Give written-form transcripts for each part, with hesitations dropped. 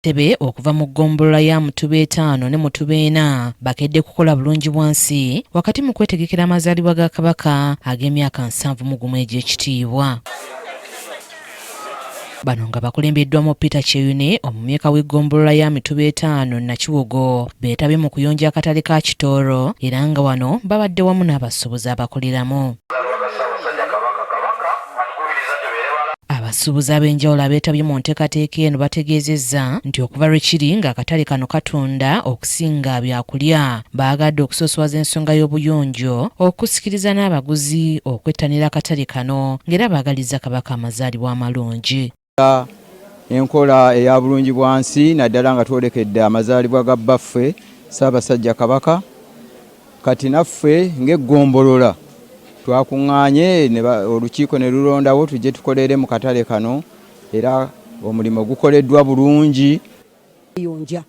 Tebe okuva mu ggombolola ya Mutuba 5 ne Mutuba 4 bakedde kukola bulungi bwansi wakati mu kwetegekera amazaalibwa ga Kabaka ag'emyaka 71 egy'ekitiibwa. Bano nga bakulembeddwamu Peter Kyeyune omumyuka w'eggombolola ya Mutuba 5 Nakiwogo beetabye mu kuyonja akatale ka Kitooro era nga wano babadde wamu n'abasuubuzi abakoleramu. Abasuubuzi ab'enjawulo abeetabye mu nteekateeka eno bategeezezza nti okuva lwe kiri ng'akatale kano katunda okusinga byakulya baagadde okusooswaza ensonga y'obuyonjo okusikiriza n'abaguzi okwettanira akatale kano ng'era baagaliza Kabaka amazaalibwa amalungi. Enkola eya bulungi bwansi naddala nga twolekedde amazaalibwa ga bbaffe Ssaabasajja Kabaka kati naffe ng'eggombolola twakuŋŋaanye olukiiko ne lulondawo tujje tukolere mu katale kano era omulimu gukoleddwa bulungi. Yonja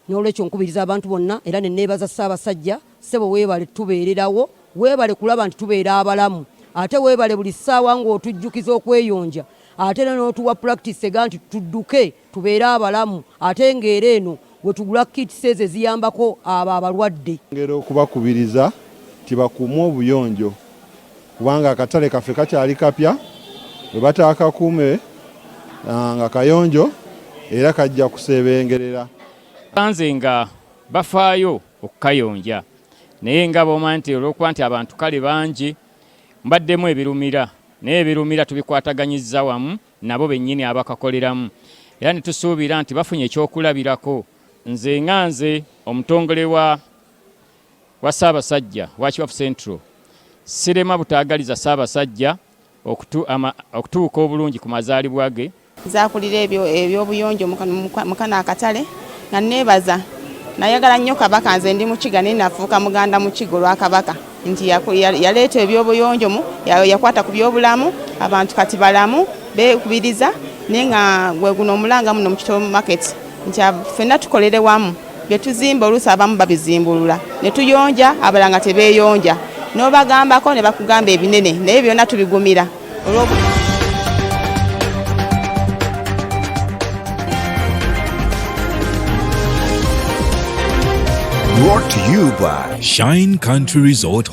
n'olwekyo nkubiriza abantu bonna era ne neebaza Ssaabasajja ssebo weebale tubeererawo weebale kulaba nti tubeera abalamu ate weebale buli ssaawa ng'otujjukiza okweyonja ate n'otuwa practice ega nti tudduke tubeere abalamu ate ng'era eno we tugula kits ezo eziyambako abo abalwadde. Ngero okubakubiriza tibakuume obuyonjo kubanga akatale kaffe kakyali kapya bwe bataakakuume nga kayonjo era kajja kusebengerera. Banze nga bafaayo okukayonja naye nga bw'omanyi nti olw'okuba nti abantu kale bangi mbaddemu ebirumira naye ebirumira tubikwataganyizza wamu nabo bennyini abakakoleramu era ne tusuubira nti bafunye ekyokulabirako. Nze omutongole wa Ssaabasajja wa Kiwafu Central sirema butaagaliza Ssaabasajja okutuuka obulungi ku mazaalibwa ge. Nzaakulira ebyobuyonjo mu kano akatale nga neebaza nayagala nnyo Kabaka nze ndi Mukiga naye nafuuka muganda Mukiga lwa Kabaka nti yaleeta ebyobuyonjo yakwata ku byobulamu abantu kati balamu beekubiriza naye nga gwe guno omulanga muno mu Kitoro market nti ffenna tukolere wamu bye tuzimba oluusi abamu babizimbulula ne tuyonja abalanga tebeeyonja n'obagambako ne bakugamba ebinene naye byonna tubigumira. Brought to you by Shine Country Resort